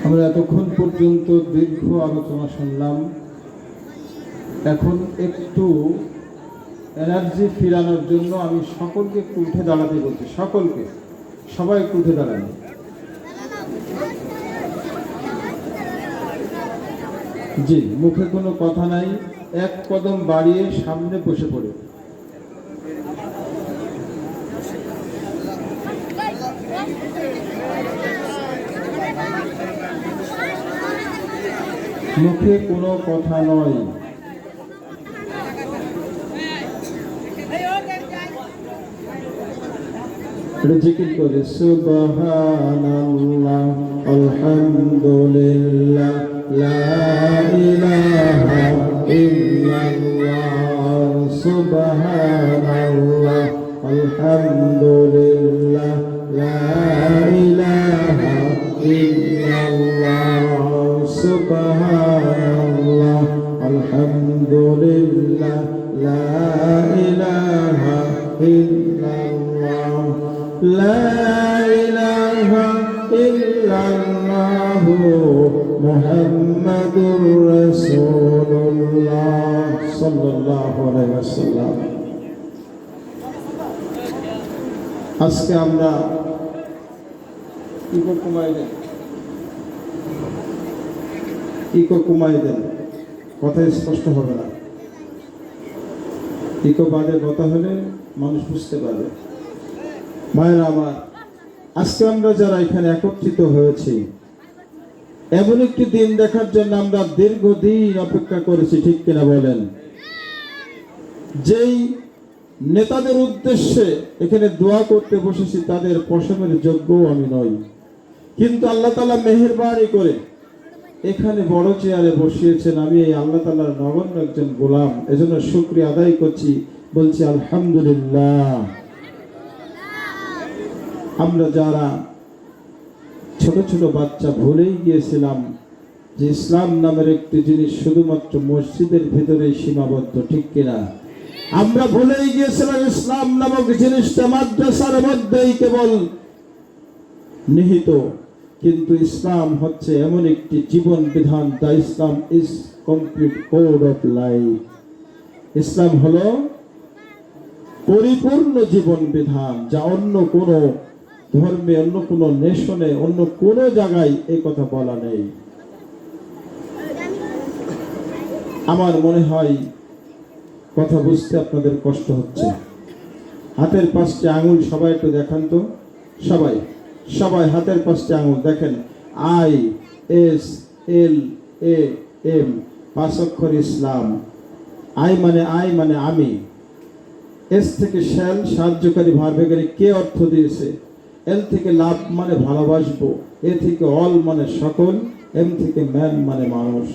আমরা এতক্ষণ পর্যন্ত দীর্ঘ আলোচনা শুনলাম। এখন একটু এনার্জি ফিরানোর জন্য আমি সকলকে একটু উঠে দাঁড়াতে বলছি। সকলকে, সবাই একটু উঠে দাঁড়ান। জি, মুখে কোনো কথা নাই, এক কদম বাড়িয়ে সামনে বসে পড়ে। মুখে কোনো কথা নয়। জিকির করে সুবহানাল্লাহ আলহামদুলিল্লাহ লা ইলাহা ইল্লাল্লাহ সুবহানাল্লাহ আলহামদুলিল্লাহ লা ইলাহা ইল্লাল্লাহ সুবহানাল্লাহ আলহামদুলিল্লাহ লা ইলাহা ইল্লাল্লাহ লা ইলাহা ইল্লাল্লাহ মুহাম্মাদুর রাসূলুল্লাহ সাল্লাল্লাহু আলাইহি ওয়াসাল্লাম। আজকে আমরা ইকো কমাই দেন, কথা স্পষ্ট হবে না। ইকো বাদে কথা হলে মানুষ বুঝতে পারবে। মায়েরা আমার, আজকে আমরা যারা এখানে একত্রিত হয়েছি, এমন একটি দিন দেখার জন্য আমরা দীর্ঘদিন অপেক্ষা করেছি, ঠিক কিনা বলেন? যেই নেতাদের উদ্দেশ্যে এখানে দোয়া করতে বসেছি তাদের পশমের যোগ্য আমি নই, কিন্তু আল্লাহ তাআলা মেহেরবানি করে এখানে বড় চেয়ারে বসিয়েছেন। আমি এই আল্লাহ তাআলার নগণ্য একজন গোলাম, এজন্য শুকরিয়া আদায় করছি, বলছি আলহামদুলিল্লাহ। আমরা যারা ছোট ছোট বাচ্চা ভুলেই গিয়েছিলাম যে ইসলাম নামের একটি জিনিস শুধুমাত্র মসজিদের ভিতরেই সীমাবদ্ধ, ঠিক কিনা? আমরা ভুলেই গিয়েছিলাম ইসলাম নামক জিনিসটা মাদ্রাসার মধ্যেই কেবল নিহিত, কিন্তু ইসলাম হচ্ছে এমন একটি জীবন বিধান। The Islam is complete code of life. ইসলাম হলো পরিপূর্ণ জীবন বিধান, যা অন্য কোনো ধর্মে, অন্য কোনো নেশনে, অন্য কোনো জায়গায় এই কথা বলা নেই। আমার মনে হয় কথা বুঝতে আপনাদের কষ্ট হচ্ছে। হাতের পাঁচটি আঙুল সবাই একটু দেখান তো, সবাই সবাই হাতের পাঁচটি আঙুল দেখেন। I S L A M, 5 অক্ষর ইসলাম। আই মানে আমি, এস থেকে শ্যাল সাহায্যকারী ভার্বের কে অর্থ দিয়েছে, এল থেকে লাভ মানে ভালোবাসবো, এ থেকে অল মানে সকল, এম থেকে ম্যান মানে মানুষ।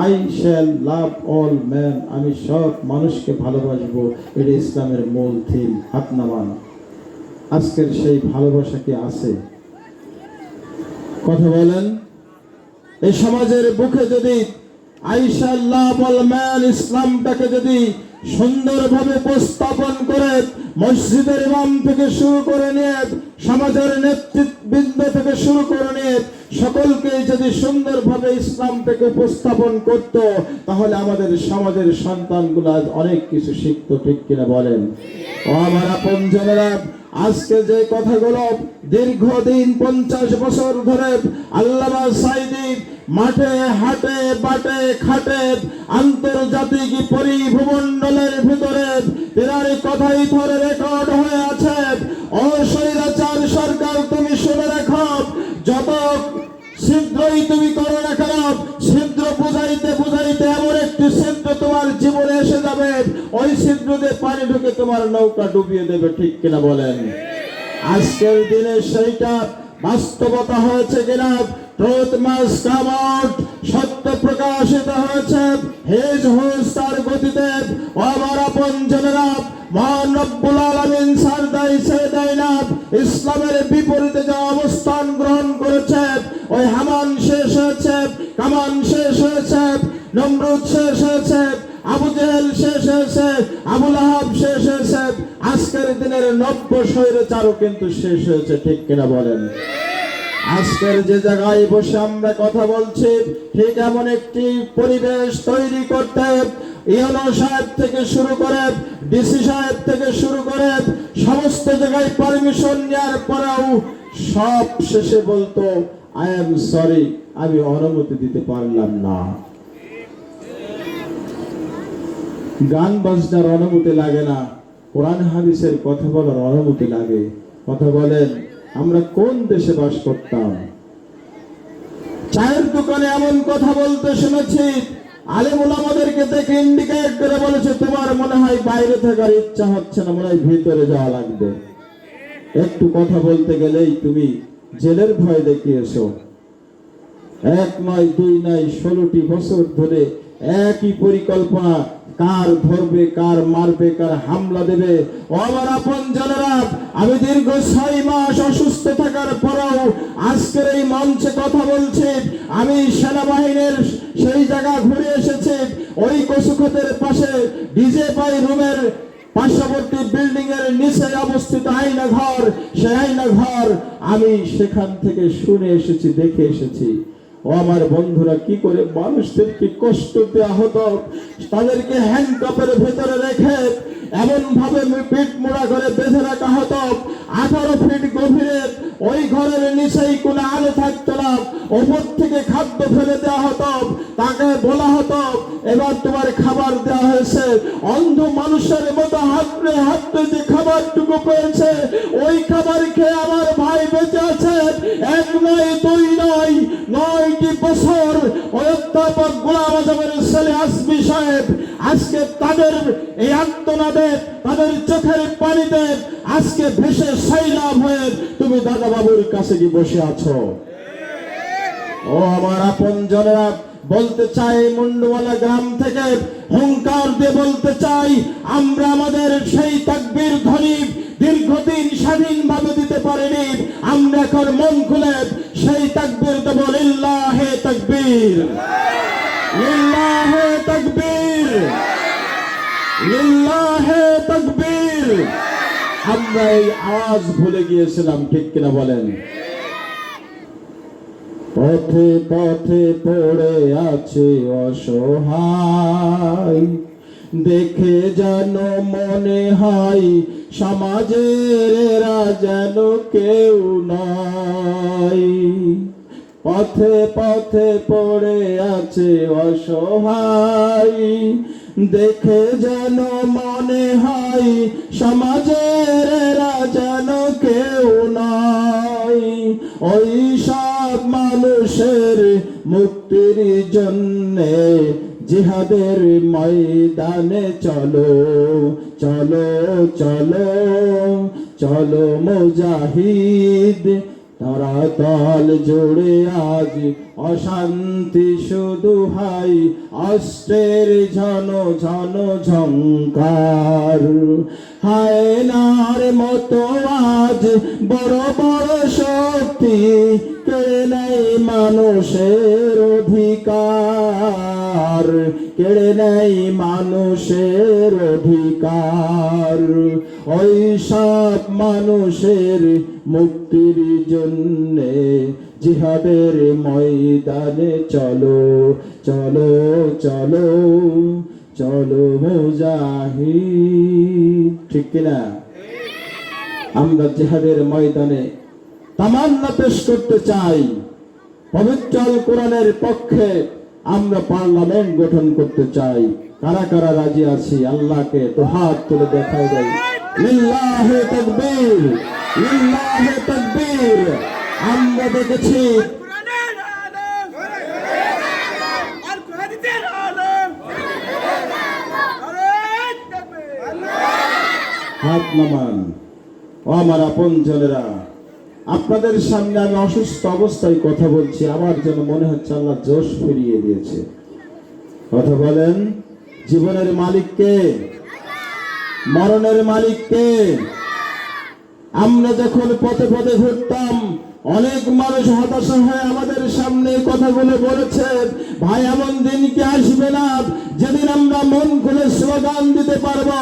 I shall love all man, আমি সব মানুষকে ভালোবাসবো, এটা ইসলামের মূল থিম। হাত নামান। আজকের সেই ভালোবাসা কি আছে? কথা বলেন। এই সমাজের বুকে যদি I shall love all man ইসলামটাকে যদি সুন্দরভাবে উপস্থাপন করে, মসজিদের ইমাম থেকে শুরু করে নিয়ে সমাজের নেতৃবৃন্দ থেকে শুরু করে নিয়ে সকলকে যদি সুন্দরভাবে ইসলামটাকে উপস্থাপন করত, তাহলে আমাদের সমাজের সন্তানগুলো অনেক কিছু শিখত, ঠিক কিনা বলেন? ও আমার আপনজনেরা, আজকে যে কথাগুলো দীর্ঘদিন 50 বছর ধরে আল্লামা সাঈদী মাঠে হাটে বাটে খাটে আন্তর্জাতিক পরিভূমণ্ডলের ভিতরে তেনার কথাই ধরে রেকর্ড হয়ে আছে। অস্বৈরাচার সরকার, তুমি শুনে রাখো, যত ছিদ্রই তুমি করো না কেন, ছিদ্র বুঝাইতে বুঝাইতে এমন একটি ছিদ্র তোমার জীবনে এসে যাবে, ওই ছিদ্র দিয়ে পানি ঢুকে তোমার নৌকা ডুবিয়ে দেবে, ঠিক কিনা বলেন? আজকের দিনে সেইটা বাস্তবতা হয়েছে কিনা? ট্রুথ মাস্ট কাম আউট, সত্য প্রকাশিত হয়েছে। হেজ হুজ তার গতিতে। ও আমার আপনজনেরা, মহান রব্বুল আলামিন সারদাই ছেড়ে দেয় না। ইসলামের বিপরীতে যা অবস্থান গ্রহণ করেছে, ওই হামান শেষ হয়েছে, কামান শেষ হয়েছে, নমরুদ শেষ হয়েছে, আবু জেহেল শেষ হয়েছে, আবু লাহাব শেষ হয়েছে, আজকের দিনের নব্য স্বৈরাচারও কিন্তু শেষ হয়েছে, ঠিক কিনা বলেন? আজকের যে জায়গায় বসে আমরা কথা বলছি ঠিক এমন একটি পরিবেশ তৈরি করতে ইউনো সাহেব থেকে শুরু করে ডিসি সাহেব থেকে শুরু করে সমস্ত জায়গায় পারমিশন নেওয়ার পরেও সব শেষে বলতো আই এম সরি, আমি অনুমতি দিতে পারলাম না। গান বাজনার অনুমতি লাগে না, কোরআন হাদিসের কথা বলার অনুমতি লাগে। কথা বলেন, আমরা কোন দেশে বাস করতাম? চায়ের দোকানে এমন কথা বলতে শুনেছি, আলেম ওলামাদেরকে দেখে ইন্ডিকেট করে বলেছে তোমার মনে হয় বাইরে থাকার ইচ্ছা হচ্ছে না, মনে হয় ভিতরে যাওয়া লাগবে। একটু কথা বলতে গেলেই তুমি জেলের ভয় দেখিয়েছো। এক নয় দুই নয় 16টি বছর ধরে একই পরিকল্পনা, কার ধরবে, কার মারবে, কার হামলা দেবে। ও আমার আপনজনেরা, আমি দীর্ঘ 6 মাস অসুস্থ থাকার পরেও আজকের এই মঞ্চে কথা বলছি। আমি সেনাবাহিনীর সেই জায়গা ঘুরে এসেছি, ওই কচুক্ষেতের পাশে ডিজে পাই রুমের পার্শ্ববর্তী বিল্ডিং এর নিচে অবস্থিত আয়না ঘর। সেই আয়না ঘর আমি সেখান থেকে শুনে এসেছি, দেখে এসেছি। ও আমার বন্ধুরা, কি করে মানুষদেরকে কষ্ট দেওয়া হতো, তাদেরকে হ্যান্ডকাপের ভেতরে রেখে এমন ভাবে পিঠ মোড়া করে বেঁধে রাখা হতো। 18 ফিট গভীরে ওই ঘরের নিচেই কোনো আলো থাকতো না, ওপর থেকে খাদ্য ফেলে দেওয়া হতো। তাকে বলা হতো এবার তোমার খাবার দেওয়া হয়েছে। অন্ধ মানুষের মতো হাঁটতে হাঁটতে যে খাবারটুকু পেয়েছে, ওই খাবার খেয়ে আমার ভাই বেঁচে আছে। 1 নয় 2 নয় 9টি বছর ওই অধ্যাপক গোলাম আজমের ছেলে আসবি সাহেব আজকে তাদের এই আত্মনাদে, তাদের চোখের পানিতে আজকে ভেসে সৈলাভ হয়ে তুমি দাদা বাবুর কাছে গিয়ে বসে আছো। ও আমার আপনজনেরা, বলতে চাই মুন্ডওয়ালা গ্রাম থেকে হুঙ্কার দিয়ে বলতে চাই, আমরা আমাদের সেই তাকবীর ধ্বনি দীর্ঘদিন স্বাধীনভাবে দিতে পারিনি। আমরা এখন মন খুলে সেই তাকবীর দেব। লিল্লাহে তাকবীর, লিল্লাহে তাকবীর, লিল্লাহে তাকবীর। আমরা এই আওয়াজ ভুলে গিয়েছিলাম, ঠিক কিনা বলেন? পথে পথে পড়ে আছে অসহায়, দেখে যেন মনে হয় সমাজের এরা যেন কেউ নয়। পথে পথে পড়ে আছে অসহায়, দেখে যেন মনে হয় সমাজের এরা যেন কেউ নয়। ওই সব মানুষের মুক্তির জন্যে জিহাদের ময়দানে চলো চলো চলো চলো মুজাহিদ। ধরাতল জুড়ে আজ অশান্তি শুধু হাই, অস্ত্রের ঝন ঝন ঝংকার। হায়নার মতো আজ বড় বড় শক্তি কেড়ে নেয় মানুষের অধিকার, কেড়ে নেয় মানুষের অধিকার। ওই সব মানুষের মুক্তির জন্যে জিহাদের ময়দানে চলো চলো চলো চলো মুজাহিদ। ঠিক কিনা? আমরা জিহাদের ময়দানে তামান্না পেশ করতে চাই, পবিত্র আল কোরআনের পক্ষে আমরা পার্লামেন্ট গঠন করতে চাই। কারা কারা রাজি আছি? আল্লাহকে তো হাত তুলে দেখাই দেয়। লিল্লাহে তাকবীর, লিল্লাহে তাকবীর। আমরা দেখেছি হাত নামান। ও আমার আপনজনেরা, আপনাদের সামনে আমি অসুস্থ অবস্থায় কথা বলছি, আমার যেন মনে হচ্ছে আল্লাহ জোশ ফিরিয়ে দিয়েছে। কথা বলেন, জীবনের মালিক কে? মরণের মালিক কে? আমরা যখন পথে পথে ঘুরতাম, অনেক মানুষ হতাশা হয়ে আমাদের সামনে এই কথাগুলো বলেছে। ভাই, এমন দিন কি আসবে না যেদিন আমরা মন খুলে স্লোগান দিতে পারবো?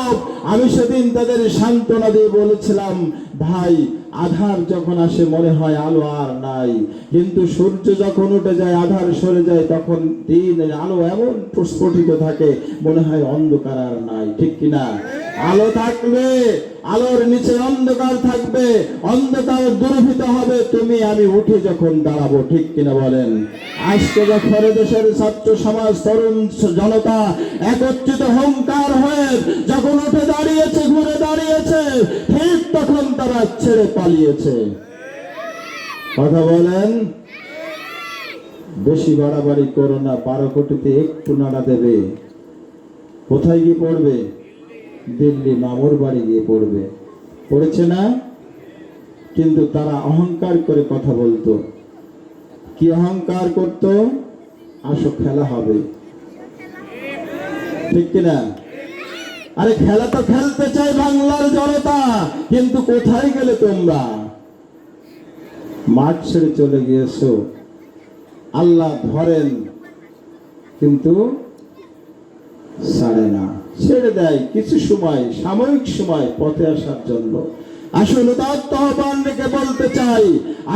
আমি সেদিন তাদের সান্ত্বনা দিয়ে বলেছিলাম, ভাই, আধার যখন আসে মনে হয় আলো আর নাই, কিন্তু সূর্য যখন উঠে যায়, আধার সরে যায়, তখন দিনের আলো এমন প্রস্ফুটিত থাকে মনে হয় অন্ধকার আর নাই। ঠিক কিনা? আলো থাকবে, আলোর নিচে অন্ধকার থাকবে, অন্ধকার দূরীভূত হবে তুমি আমি উঠে যখন দাঁড়াবো। ঠিক কিনা বলেন? আজকে যখন দেশের ছাত্র সমাজ, তরুণ জনতা একত্রিত হুঙ্কার হয়ে যখন উঠে দাঁড়িয়েছে, ঘুরে দাঁড়িয়েছে, ঠিক তখন তারা ছেড়ে পালিয়েছে। কথা বলেন? বেশি বাড়াবাড়ি করো না, 12 কোটিতে একটু নাড়া দেবে, কোথায় গিয়ে পড়বে? দিল্লি মামুর বাড়ি গিয়ে পড়বে। পড়েছে না? কিন্তু তারা অহংকার করে কথা বলতো। কি অহংকার করত? আসো খেলা হবে। ঠিক কিনা? আরে খেলা তো খেলতে চাই বাংলার জনতা, কিন্তু কোথায় গেলে তোমরা? মাঠ ছেড়ে চলে গিয়েছো। আল্লাহ ধরেন কিন্তু ছাড়ে না, ছেড়ে দেয় কিছু সময়, সাময়িক সময় পথে আসার জন্য। আসলে আহ্বান রেখে বলতে চাই,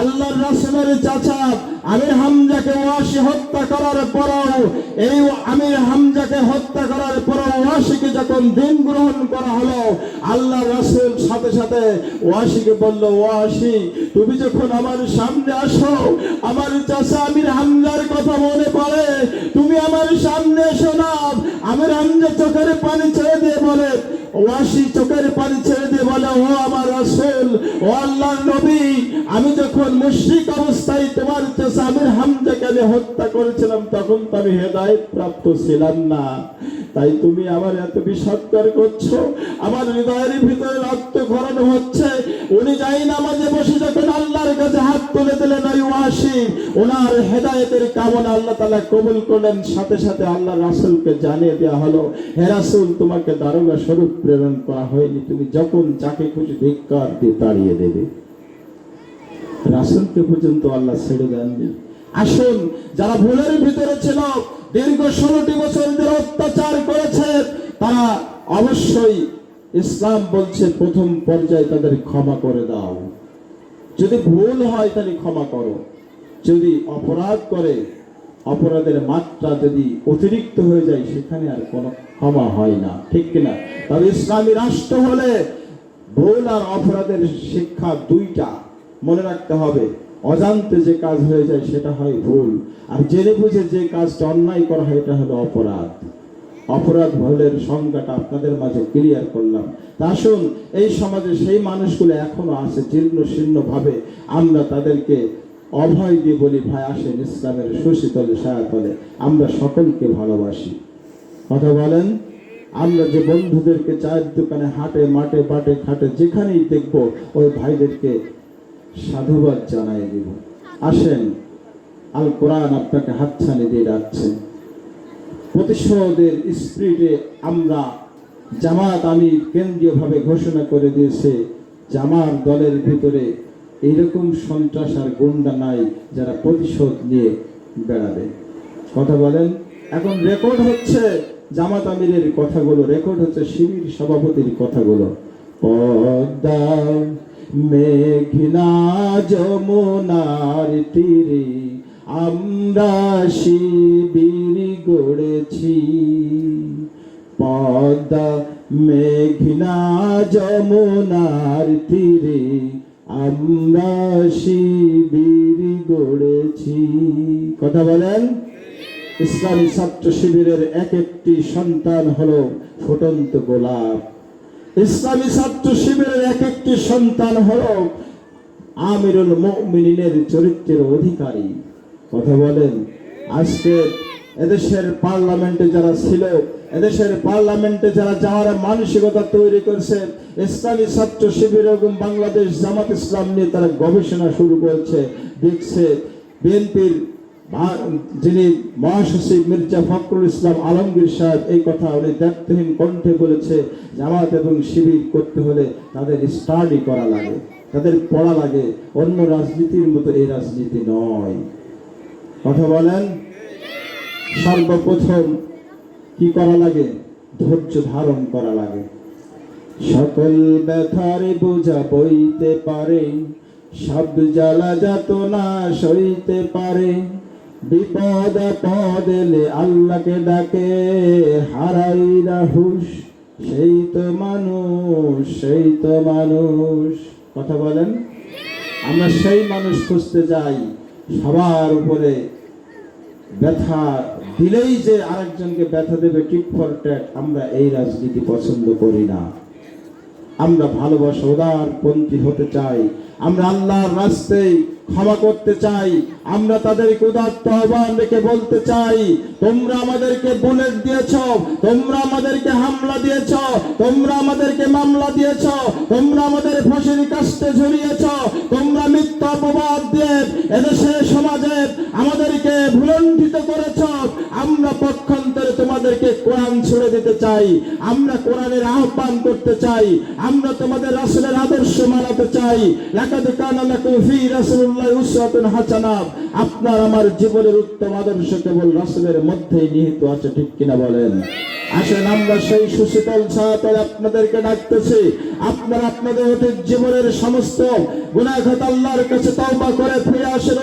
আল্লাহর রাসূলের চাচা আমির হামজাকে ওয়াসি হত্যা করার পরও, এই আমির হামজাকে হত্যা করার পরও ওয়াসিকে যখন দিন গ্রহণ করা হলো, আল্লাহর রাসূল সাথে সাথে ওয়াসিকে বলল, ওয়াসি, তুমি যখন আমার সামনে আসো, আমার চাচা আমির হামজার কথা মনে পড়ে, তুমি আমার সামনে এসো না। আমির হামজা চোখের পানি ছেড়ে দিয়ে বলে, ওয়াসি চোখের পানি ছেড়ে দিয়ে বলে, ও আমার রাসূল, ও আল্লাহর নবী, আমি যখন মুশরিক অবস্থায় তোমার চাচা আমির হামজাকে আমি হত্যা করেছিলাম, তখন তো আমি হেদায়েত প্রাপ্ত ছিলাম না, তাই তুমি আমার এত বিষাদকর করছো, আমার হৃদয়ের ভিতরে রক্তক্ষরণ হচ্ছে। উনি যাই নামাজে বসে যখন আল্লাহর কাছে হাত তুলে দিলেন, ওই ওয়াসি ওনার হেদায়েতের কামনা আল্লাহ তাআলা কবুল করলেন। সাথে সাথে আল্লাহ রাসূলকে জানিয়ে দেওয়া হলো, হে রাসূল, তোমাকে দারোগা স্বরূপ প্রেরণ করা হয়নি, তুমি যখন যাকে খুশি ধিক্কার দিয়ে তাড়িয়ে দেবে। রাসূলকে পর্যন্ত আল্লাহ ছেড়ে দেননি। আসুন, যারা ভুলের ভিতরে ছিল, দীর্ঘ 16টি বছর ধরে অত্যাচার করেছে, তারা অবশ্যই, ইসলাম বলছে প্রথম পর্যায়ে তাদের ক্ষমা করে দাও। যদি ভুল হয় তাহলে ক্ষমা করো, যদি অপরাধ করে, অপরাধের মাত্রা যদি অতিরিক্ত হয়ে যায়, সেখানে আর কোনো ক্ষমা হয় না। ঠিক কিনা? তবে ইসলামী রাষ্ট্র হলে ভুল আর অপরাধের শিক্ষা দুইটা মনে রাখতে হবে। অজান্তে যে কাজ হয়ে যায় সেটা হয় ভুল, আর জেনে বুঝে যে কাজটা অন্যায় করা হয় এটা হলো অপরাধ। অপরাধ ভুলের সংজ্ঞাটা আপনাদের মাঝে ক্লিয়ার করলাম। তা আসুন, এই সমাজে সেই মানুষগুলো এখনো আছে জীর্ণ শীর্ণ ভাবে, আমরা তাদেরকে অভয় দিয়ে বলি, ভাই আসেন ইসলামের সুশীতলে ছায়াতলে, আমরা সকলকে ভালোবাসি। কথা বলেন? আমরা যে বন্ধুদেরকে চায়ের দোকানে, হাটে, মাঠে, বাটে, ঘাটে যেখানেই দেখবো, ওই ভাইদেরকে সাধুবাদ জানাই দিব। আসেন, আল কোরআন আপনাকে হাতছানি দিয়ে ডাকছে। প্রতিশোধের স্পিরিটে আমরা জামাত আমির কেন্দ্রীয়ভাবে ঘোষণা করে দিয়েছে, জামাত দলের ভিতরে এইরকম সন্ত্রাস আর গুন্ডা নাই যারা প্রতিশোধ নিয়ে বেড়াবে। কথা বলেন? এখন রেকর্ড হচ্ছে জামাত আমিরের কথাগুলো, রেকর্ড হচ্ছে শিবির সভাপতির কথাগুলো। পদ্মা মেঘনা যমুনার তীরে আমরা শিবির গড়েছি, পদ্মা মেঘনা যমুনার তীরে আমরা শিবির গড়েছি। কথা বলেন? ইসলামী ছাত্র শিবিরের এক একটি সন্তান হলো ফুটন্ত গোলাপ। ইসলামী ছাত্র শিবিরের এক একটি সন্তান হলো আমিরুল মুমিনিনের চরিত্রের অধিকারী। কথা বলেন? আজকে এদেশের পার্লামেন্টে যারা ছিল, এদেশের পার্লামেন্টে যারা যাওয়ার মানসিকতা তৈরি করছে, ইসলামী ছাত্র শিবির এবং বাংলাদেশ জামাত ইসলাম নিয়ে তারা গবেষণা শুরু করেছে। দেখছে বিএনপির যিনি মহাসচিব মির্জা ফখরুল ইসলাম আলমগীর সাহেব এই কথা উনি দায়িত্বহীন কণ্ঠে বলেছে, জামাত এবং শিবির করতে হলে তাদের স্টাডি করা লাগে। তাদের পড়া লাগে। অন্য রাজনীতির মতো এই রাজনীতি নয়। কথা বলেন। সর্বপ্রথম কি করা লাগে? ধৈর্য ধারণ করা লাগে। সকল ব্যথার বোঝা বইতে পারে, সব জ্বালা যাতনা সইতে পারে। বিপদ আপদ এলে আল্লাহকে ডাকে, হারাইরা হুশ সেই তো মানুষ, সেই তো মানুষ। কথা বলেন। আমরা সেই মানুষ খুঁজতে যাই। সবার উপরে ব্যথা দিলেই যে আরেকজনকে ব্যথা দেবে টিট ফর ট্যাট, আমরা এই রাজনীতি পছন্দ করি না। আমরা ভালোবাসা উদারপন্থী হতে চাই। আমরা আল্লাহর রাস্তায় ক্ষমা করতে চাই। আমরা তাদেরকে উদাত্ত আহ্বান রেখে বলতে চাই, তোমরা আমাদেরকে বুলেট দিয়েছ, তোমরা আমাদেরকে হামলা দিয়েছ, তোমরা আমাদেরকে মামলা দিয়েছ, তোমরা আমাদের ফাঁসির কাস্তে ঝুলিয়েছ, তোমরা মিথ্যা অপবাদ দিয়ে এদেশে সমাজে আমাদেরকে ভুলণ্ঠিত করেছ। আমরা পক্ষান্তরে তোমাদেরকে কোরআন ছুড়ে দিতে চাই। আমরা কোরআনের আহ্বান করতে চাই। আমরা তোমাদের রাসূলের আদর্শ মানাতে চাই। লাকাদ কানা লাকুম ফি রাসূলিল্লাহি উসওয়াতুন হাসানাহ। আপনার আমার জীবনের উত্তম আদর্শ কেবল রাসূলের মধ্যেই নিহিত আছে, ঠিক কিনা বলেন? আসেন আমরা সেই সুশীতল ছায়াতলে আপনাদেরকে ডাকতেছি। আপনারা আপনাদের অতীত জীবনের সমস্ত গুনাহগার আল্লাহর কাছে তওবা করে ফিরে আসেন।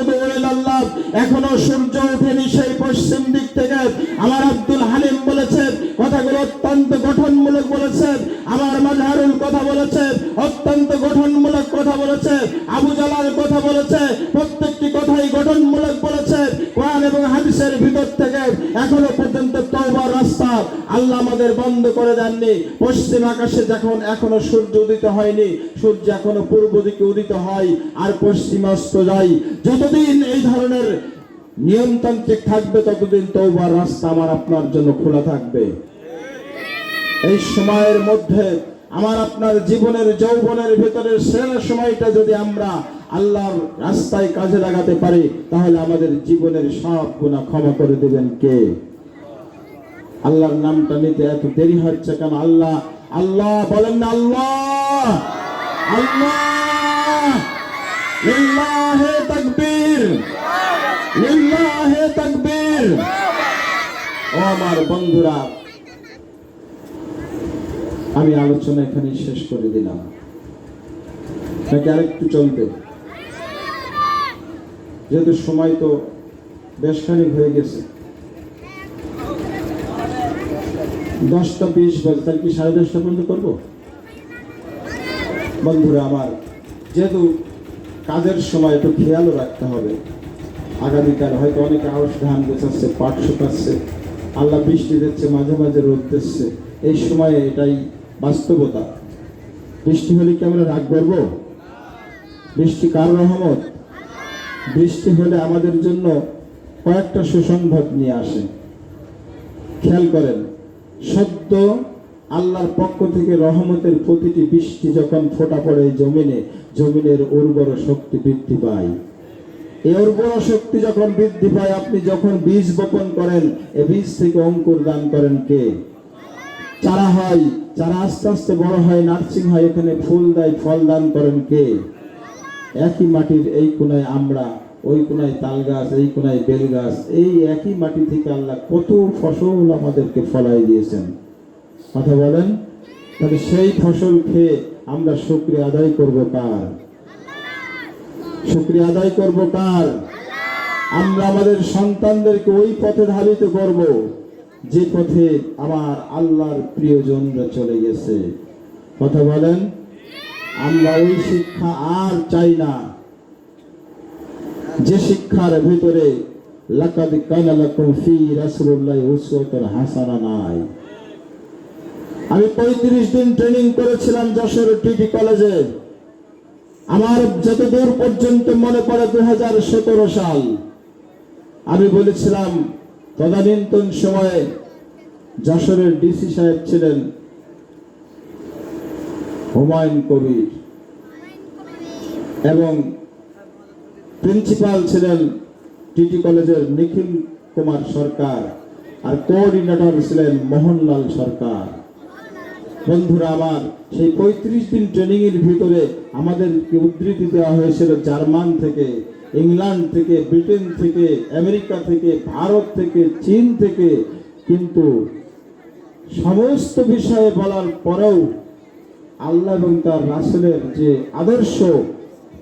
আল্লাহ, এখনো সূর্য ওঠেনি সেই পশ্চিম দিক থেকে। আমার আব্দুল হালিম বলেছেন, কথাগুলো অত্যন্ত গঠনমূলক বলেছেন। আমার মাজহারুল কথা বলেছে, অত্যন্ত গঠনমূলক কথা বলেছে। আবু জালাল কথা বলেছে, প্রত্যেকটি কথাই গঠনমূলক বলেছে। কোরআন এবং হাদিসের ভিতর থেকে এখনো পর্যন্ত তওবার রাস্তা আল্লাহ আমাদের বন্ধ করে দেননি। পশ্চিম আকাশে যখন এখনো সূর্য উদিত হয়নি, সূর্য এখনো পূর্ব দিকে উদিত হয় আর পশ্চিমে অস্ত যায়। যতদিন এই ধরনের নিয়মতান্ত্রিক থাকবে ততদিন তওবার রাস্তা আমার আপনার জন্য খোলা থাকবে। এই সময়ের মধ্যে আমার আপনার জীবনের যৌবনের ভিতরে সেরা সময়টা যদি আমরা আল্লাহর রাস্তায় কাজে লাগাতে পারি, তাহলে আমাদের জীবনের সব গুনাহ ক্ষমা করে দেবেন কে? আল্লাহর নামটা নিতে এত দেরি হচ্ছে কেন? আল্লাহ আল্লাহ বলেন না, আল্লাহ আল্লাহ। লিল্লাহে তাকবীর, লিল্লাহে তাকবীর। ও আমার বন্ধুরা, আমি আলোচনা এখানে শেষ করে দিলাম, নাকি আরেকটু চলবে? যেহেতু সময় তো বেশ খানিক হয়ে গেছে, 10টা 20 বাজে, তাহলে কি 10:30 পর্যন্ত করবো? বন্ধুরা আমার, যেহেতু কাজের সময় একটু খেয়ালও রাখতে হবে। আগামীকাল হয়তো অনেকে আউশ ধান গোছাচ্ছে, পাট শুকাচ্ছে, আল্লাহ বৃষ্টি দিচ্ছে, মাঝে মাঝে রোদ দিচ্ছে। এই সময়ে এটাই বাস্তবতা। বৃষ্টি হলে কি আমরা রাগ করবো? বৃষ্টি কার রহমত। বৃষ্টি হলে আমাদের জন্য কয়েকটা সুসংবাদ নিয়ে আসে। খেয়াল করেন, সদ্য আল্লাহর পক্ষ থেকে রহমতের প্রতিটি বৃষ্টি যখন ফোঁটা পড়ে জমিনে, জমিনের উর্বর শক্তি বৃদ্ধি পায়। এই উর্বর শক্তি যখন বৃদ্ধি পায়, আপনি যখন বীজ বপন করেন, এই বীজ থেকে অঙ্কুর দান করেন কে? চারা হয়, চারা আস্তে আস্তে বড় হয়, নার্সিং হয়, এখানে ফুল দেয়, ফল দান করেন কে? একই মাটির এই কোনায় আমরা, ওই কোনায় তাল গাছ, এই কোনায় বেল গাছ। এই একই মাটি থেকে আল্লাহ কত ফসল আমাদেরকে ফলাই দিয়েছেন। কথা বলেন। তাহলে সেই ফসল খেয়ে আমরা শুকরিয়া আদায় করব কার? শুকরিয়া আদায় করব কার? আমরা আমাদের সন্তানদেরকে ওই পথে ধাবিত করব যে পথে আমার আল্লাহর প্রিয়জনরা চলে গেছে। কথা বলেন। আমরা ওই শিক্ষা আর চাই না যে শিক্ষার ভিতরে লাকাদ কানা লাকুম ফি রাসূলিল্লাহি উসওয়াতুন হাসানাহ নাই। আমি 35 দিন ট্রেনিং করেছিলাম যশোর টিটি কলেজে। আমার যতদূর পর্যন্ত মনে পড়ে 2017 সাল। আমি বলেছিলাম, তদানীন্তন সময়ে যশোরের ডিসি সাহেব ছিলেন হুমায়ুন কবির এবং প্রিন্সিপাল ছিলেন টিটি কলেজের নিখিল কুমার সরকার, আর কোঅর্ডিনেটর ছিলেন মোহনলাল সরকার। বন্ধুরা আমার, সেই 35 দিন ট্রেনিং এর ভিতরে আমাদেরকে উদ্ধৃতি দেওয়া হয়েছিল জার্মান থেকে, ইংল্যান্ড থেকে, ব্রিটেন থেকে, আমেরিকা থেকে, ভারত থেকে, চীন থেকে। কিন্তু সমস্ত বিষয়ে বলার পরেও আল্লাহ এবং তার রাসূলের যে আদর্শ,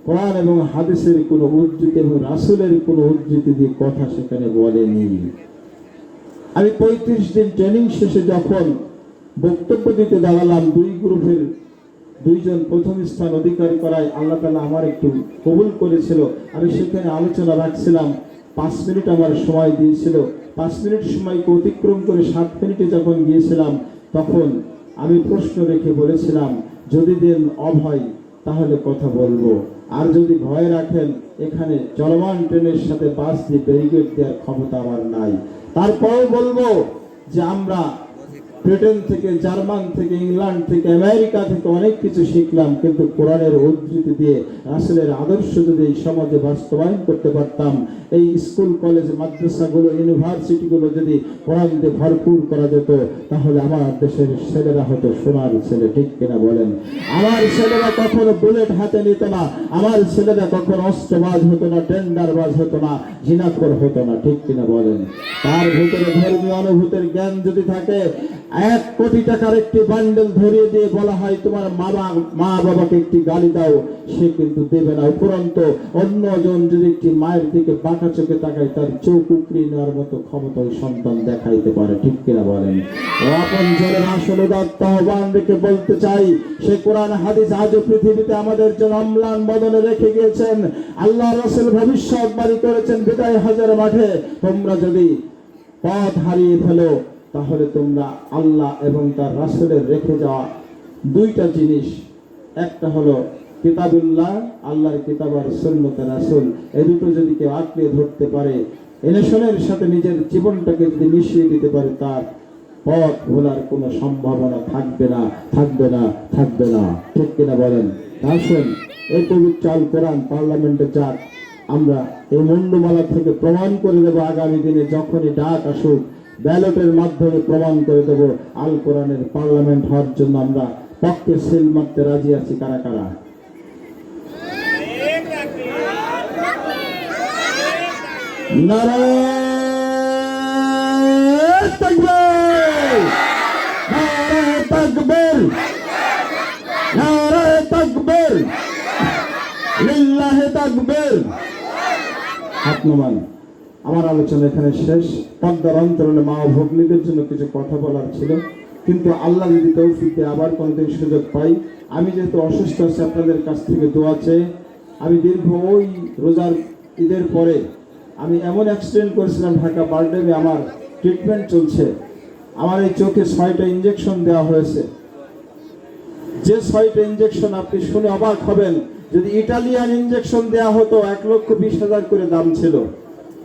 কোরআন এবং হাদিসের কোনো উদ্ধৃতি এবং রাসূলের কোনো উদ্ধৃতি দিয়ে কথা সেখানে বলেনি। আমি 35 দিন ট্রেনিং শেষে যখন বক্তব্য দিতে দাঁড়ালাম, দুই গ্রুপের দুইজন প্রথম স্থান অধিকার করায় আল্লাহ তাআলা আমার একটু কবুল করেছিল। আমি সেখানে আলোচনা রাখছিলাম, 5 মিনিট আমার সময় দিয়েছিল। 5 মিনিট সময়কে অতিক্রম করে 7 মিনিটে যখন গিয়েছিলাম, তখন আমি প্রশ্ন রেখে বলেছিলাম, যদি দেন অভয় তাহলে কথা বলবো, আর যদি ভয় রাখেন এখানে চলমান ট্রেনের সাথে বাস দিয়ে ব্যারিকেড দেওয়ার ক্ষমতা আমার নাই। তারপরেও বলবো যে আমরা ব্রিটেন থেকে, জার্মান থেকে, ইংল্যান্ড থেকে, আমেরিকা থেকে অনেক কিছু শিখলাম, কিন্তু কোরআনের উদ্ধৃতি দিয়ে রাসূলের আদর্শ যদি এই সমাজে বাস্তবায়ন করতে পারতাম, এই স্কুল কলেজ মাদ্রাসাগুলো ইউনিভার্সিটিগুলো যদি কোরআন দিয়ে ভরপুর করা যেত, তাহলে আমার দেশের ছেলেরা হতো সোনার ছেলে। ঠিক কিনা বলেন? আমার ছেলেরা কখনো বুলেট হাতে নিত না, আমার ছেলেরা কখনো অস্ত্রবাজ হতো না, টেন্ডারবাজ হতো না, জিনাখোর হতো না। ঠিক কিনা বলেন? তার ভিতরে ধর্মীয় অনুভূতির জ্ঞান যদি থাকে, 1 কোটি টাকার একটি বান্ডেল ধরিয়ে দিয়ে বলা হয় তোমার মা বাবাকে একটি গালি দাও, সে কিন্তু দেবে না। উপরন্তু অন্যজন যদি একটি মায়ের দিকে বাঁকা চোখে তাকায়, তার চোখ উপড়িয়ে নেওয়ার মতো ক্ষমতা ওই সন্তান দেখাইতে পারে। ঠিক কিনা বলেন? ও আপন জনের আসলে আহ্বান রেখে বলতে চাই, সে কোরআন হাদিস আজও পৃথিবীতে আমাদের জন্য অম্লান বদলে রেখে গিয়েছেন। আল্লাহ রাসূল ভবিষ্যৎবাণী করেছেন বিদায় হজের মাঠে, তোমরা যদি পথ হারিয়ে ফেলো তাহলে তোমরা আল্লাহ এবং তার রাসূলের রেখে যাওয়া 2টা জিনিস, একটা হলো কিতাবুল্লাহ, আল্লাহর কিতাব, আর সুন্নতে রাসূল, এই দুটো যদি কেউ আঁকড়ে ধরতে পারে, এনেশনের সাথে নিজের জীবনটাকে যদি মিশিয়ে দিতে পারে, তার পথ ভোলার কোনো সম্ভাবনা থাকবে না, থাকবে না, থাকবে না। ঠিক কিনা বলেন? আসুন এই পবিত্র আল কোরআন পার্লামেন্টে যাক, আমরা এই মুন্ডমালা থেকে প্রমাণ করে দেব আগামী দিনে যখনই ডাক আসুক, ব্যালটের মাধ্যমে প্রমাণ করে দেব আল কোরআনের পার্লামেন্ট হওয়ার জন্য আমরা পক্ষে সিল মারতে রাজি আছি। কারা কারা? নারায়ে তাকবীর, নারায়ে তাকবীর, নারায়ে তাকবীর, লিল্লাহি তাকবীর। আমার আলোচনা এখানে শেষ। পর্দার অন্তরালে মা ও ভগ্নীদের জন্য কিছু কথা বলার ছিল, কিন্তু আল্লাহ যদি তৌফিক দেয় আবার কোনোদিন সুযোগ পাই, আমি যেহেতু অসুস্থ আছি, আপনাদের কাছ থেকে দোয়া চেয়ে আমি দীর্ঘ ওই রোজার ঈদের পরে আমি এমন অ্যাক্সিডেন্ট করেছিলাম, ঢাকা বারডেমে আমার ট্রিটমেন্ট চলছে। আমার এই চোখে 6টা ইঞ্জেকশন দেওয়া হয়েছে। যে 6টা ইঞ্জেকশন আপনি শুনে অবাক হবেন, যদি ইটালিয়ান ইঞ্জেকশন দেওয়া হতো 1,20,000 করে দাম ছিল।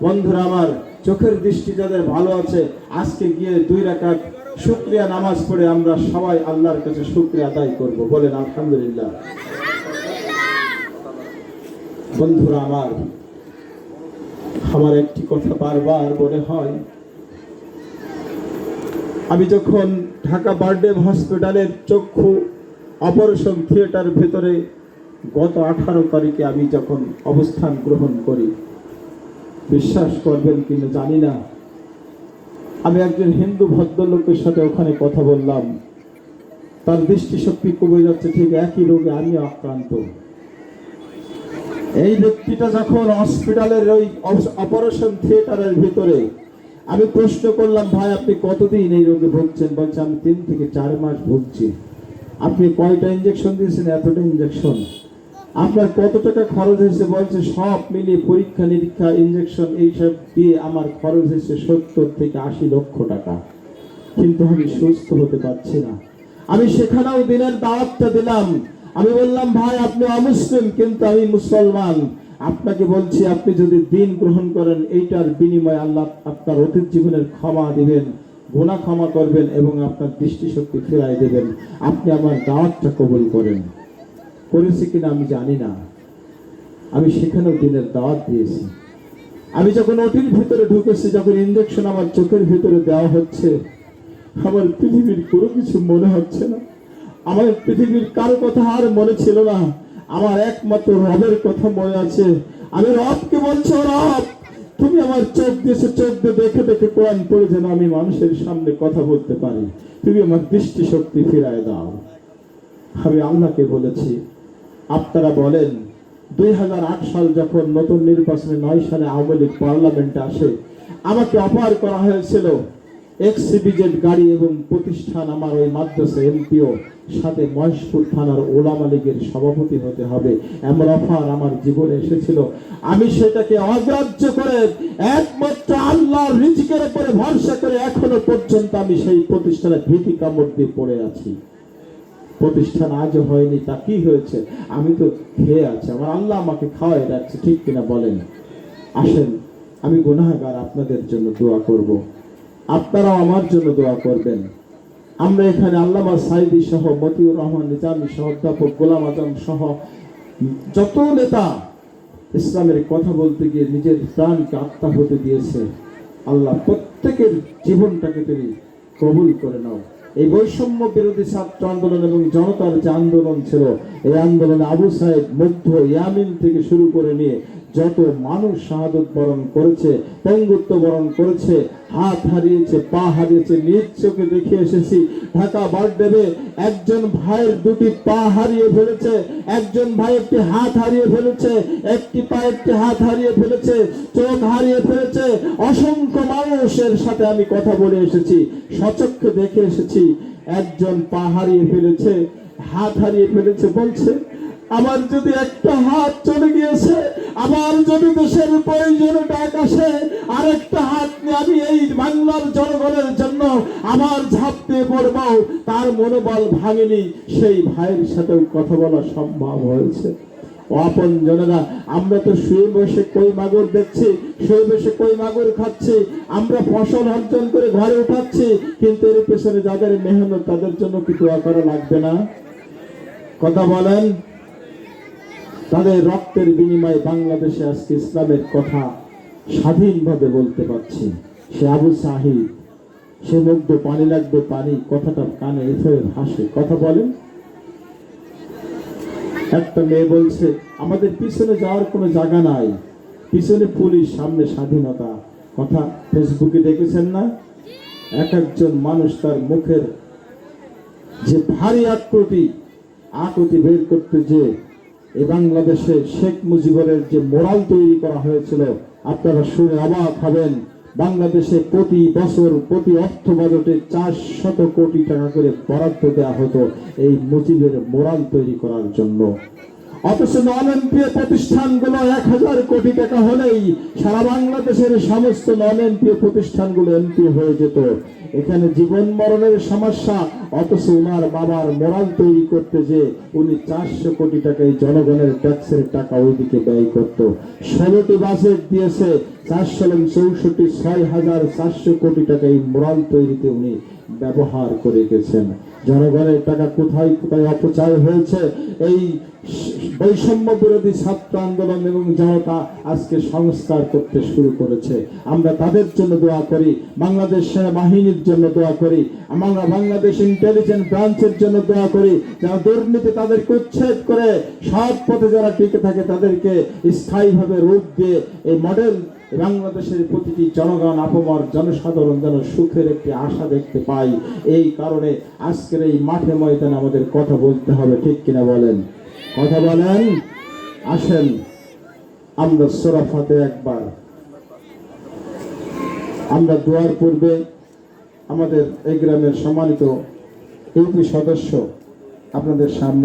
বন্ধুরা আমার, চোখের দৃষ্টি যাদের ভালো আছে, আজকে গিয়ে 2 রাকাত শুকরিয়া নামাজ পড়ে আমরা সবাই আল্লাহর কাছে শুকরিয়া আদায় করব। বলেন আলহামদুলিল্লাহ। বন্ধুরা আমার একটি কথা বারবার মনে হয়, আমি যখন ঢাকা বারডেম হসপিটালের চক্ষু অপারেশন থিয়েটার ভেতরে গত 18 তারিখে আমি যখন অবস্থান গ্রহণ করি, বিশ্বাস করবেন কিনা জানি না, আমি একজন হিন্দু ভদ্রলোকের সাথে ওখানে কথা বললাম। তার দৃষ্টিশক্তি কমে যাচ্ছে, ঠিক একই রোগে আমি আক্রান্ত। এই ব্যক্তিটা যখন হসপিটালের ওই অপারেশন থিয়েটারের ভিতরে, আমি প্রশ্ন করলাম, ভাই আপনি কতদিন এই রোগে ভুগছেন? বলছে আমি 3 থেকে 4 মাস ভুগছি। আপনি কয়টা ইঞ্জেকশন দিয়েছেন? এতটা ইঞ্জেকশন। আপনার কত টাকা খরচ হয়েছে? বলছে সব মিলিয়ে পরীক্ষা নিরীক্ষা, ইঞ্জেকশন এইসব দিয়ে আমার খরচ হয়েছে 70 থেকে 80 লক্ষ টাকা, কিন্তু আমি সুস্থ হতে পারছি না। আমি সেখানেও দিনের দাওয়াতটা দিলাম। আমি বললাম, ভাই আপনি অমুসলিম কিন্তু আমি মুসলমান, আপনাকে বলছি আপনি যদি দিন গ্রহণ করেন, এইটার বিনিময়ে আল্লাহ আপনার অতীত জীবনের ক্ষমা দিবেন, গুনাহ ক্ষমা করবেন এবং আপনার দৃষ্টিশক্তি ফিরাই দেবেন। আপনি আমার দাওয়াতটা কবুল করেন। করেছি কিনা আমি জানি না, আমি সেখানেও দিনের দাওয়াত দিয়েছি। আমি যখন ওটির ভিতরে ঢুকেছি, যখন ইঞ্জেকশন আমার চোখের ভিতরে দেওয়া হচ্ছে, আমার পৃথিবীর কোনো কিছু মনে হচ্ছে না। আমার পৃথিবীর কারো কথা আর মনে ছিল না, আমার একমাত্র রবের কথা মনে আছে। আমি রবকে বলছি, রব তুমি আমার চোখ দিয়েছো, চোখ দিয়ে দেখে দেখে কোরআন পড়ে যেন আমি মানুষের সামনে কথা বলতে পারি, তুমি আমার দৃষ্টি শক্তি ফিরায় দাও। আমি আল্লাহকে বলেছি। আপনারা বলেন 2008 সাল যখন নতুন নির্বাচনে 9 সালে আওয়ামী লীগ পার্লামেন্টে আসে, আমাকে অফার করা হয়েছিল এক্সিবিজেড গাড়ি এবং প্রতিষ্ঠান, আমার ওই মাদ্রাসা এমপিও, সাথে মহেশপুর থানার ওলামা লীগের সভাপতি হতে হবে, এমন অফার আমার জীবনে এসেছিল। আমি সেটাকে অগ্রাহ্য করে একমাত্র আল্লাহর রিজিকের উপরে ভরসা করে এখনো পর্যন্ত আমি সেই প্রতিষ্ঠানে ভীতি কামড় দিয়ে পড়ে আছি। প্রতিষ্ঠান আজও হয়নি, তা কি হয়েছে? আমি তো খেয়ে আছি, আমার আল্লাহ আমাকে খাওয়াই রাখছে, ঠিক কিনা বলেন? আসেন, আমি গুনাহগার, আপনাদের জন্য দোয়া করব, আপনারাও আমার জন্য দোয়া করবেন। আমরা এখানে আল্লামা সাইদি সহ, মতিউর রহমান নিজামী সহ, অধ্যাপক গোলাম আজম সহ যত নেতা ইসলামের কথা বলতে গিয়ে নিজের প্রাণকে আত্মা হতে দিয়েছে, আল্লাহ প্রত্যেকের জীবনটাকে তুমি কবুল করে নাও। এই বৈষম্য বিরোধী ছাত্র আন্দোলন এবং জনতার যে আন্দোলন ছিল, এই আন্দোলনে আবু সাইদ, মুগ্ধ, ইয়ামিন থেকে শুরু করে নিয়ে যত মানুষ শাহাদত বরণ করেছে, পঙ্গুত্ব বরণ করেছে, হাত হারিয়েছে, পা হারিয়েছে, নিজ চোখে দেখে এসেছি। ঢাকা বারডেবে একজন ভাইয়ের দুটি পা হারিয়ে ফেলেছে, একজন ভাই একটি হাত হারিয়ে ফেলেছে, একটি পা একটি হাত হারিয়ে ফেলেছে, চোখ হারিয়ে ফেলেছে। অসংখ্য মানুষের সাথে আমি কথা বলে এসেছি, সচক্ষে দেখে এসেছি। একজন পা হারিয়ে ফেলেছে, হাত হারিয়ে ফেলেছে, বলছে আমার যদি একটা হাত চলে গিয়েছে, আমার যদি দেশের প্রয়োজনে ডাক আসে, আরেকটা হাত নিয়ে আমি এই বাংলার জনগণের জন্য আমার ঝাঁপ দিয়ে পড়ব, তার মনোবল ভাঙেনি। সেই ভাইয়ের সাথেও কথা বলা সম্ভব হয়েছে। আপন জনেরা, আমরা তো শুয়ে বসে কই মাগুর দেখছি, শুয়ে বসে কই মাগুর খাচ্ছি, আমরা ফসল অর্জন করে ঘরে উঠাচ্ছি, কিন্তু এর পেছনে যাদের মেহনত, তাদের জন্য কি দোয়া করা লাগবে না? কথা বলেন। তাদের রক্তের বিনিময়ে বাংলাদেশে আজকে ইসলামের কথা স্বাধীনভাবে বলতে পারছি। সে আবু সাহিদ, সে মুগ্ধ, পানি লাগবে পানি, কথাটা কানে এসে হাসে। কথা বলেন। একটা মেয়ে বলছে আমাদের পিছনে যাওয়ার কোনো জায়গা নাই, পিছনে পুলিশ, সামনে স্বাধীনতা। কথা ফেসবুকে দেখেছেন না? এক একজন মানুষ তার মুখের যে ভারী আকুতি বের করতে, যে এই বাংলাদেশে শেখ মুজিবুরের যে মোরাল তৈরি করা হয়েছিল, আপনারা শুনে অবাক হবেন। বাংলাদেশে প্রতি বছর প্রতি অর্থ বাজেটে 400 কোটি টাকা করে বরাদ্দ দেওয়া হতো এই মুজিবের মোরাল তৈরি করার জন্য। অথচ নন এমপিও প্রতিষ্ঠানগুলো 1000 কোটি টাকা হলেই সারা বাংলাদেশের সমস্ত নন এমপিও প্রতিষ্ঠানগুলো এমপি হয়ে যেত। এখানে জীবন মরণের সমস্যা, অথচ উনার বাবার মোরাল তৈরি করতে যে উনি 400 কোটি টাকা এই জনগণের ট্যাক্সের টাকা ওইদিকে ব্যয় করত। 16টি বাজেট দিয়েছে, 464 6,400 কোটি টাকা এই মোরাল তৈরিতে উনি ব্যবহার করে গেছেন। জনগণের টাকা কোথায় কোথায় অপচয় হয়েছে, এই বৈষম্য বিরোধী ছাত্র আন্দোলন এবং জনতা আজকে সংস্কার করতে শুরু করেছে। আমরা তাদের জন্য দোয়া করি, বাংলাদেশ সেনাবাহিনীর জন্য দোয়া করি, আমরা বাংলাদেশ ইন্টেলিজেন্স ব্রাঞ্চের জন্য দোয়া করি, যারা দুর্নীতি তাদেরকে উচ্ছেদ করে সৎ পথে যারা টিকে থাকে তাদেরকে স্থায়ীভাবে রূপ দিয়ে এই মডেল বাংলাদেশের প্রতিটি জনগণ, আপমর জনসাধারণ যেন সুখের একটি আশা দেখতে পাই। এই কারণে আজকের এই মাঠে ময়দানে আমাদের কথা বলতে হবে, ঠিক কিনা বলেন? কথা বলেন। আসেন আমরা সূরা ফাতিহা একবার আমরা দোয়ার পূর্বে আমাদের এই গ্রামের সম্মানিত ইউপি সদস্য আপনাদের সামনে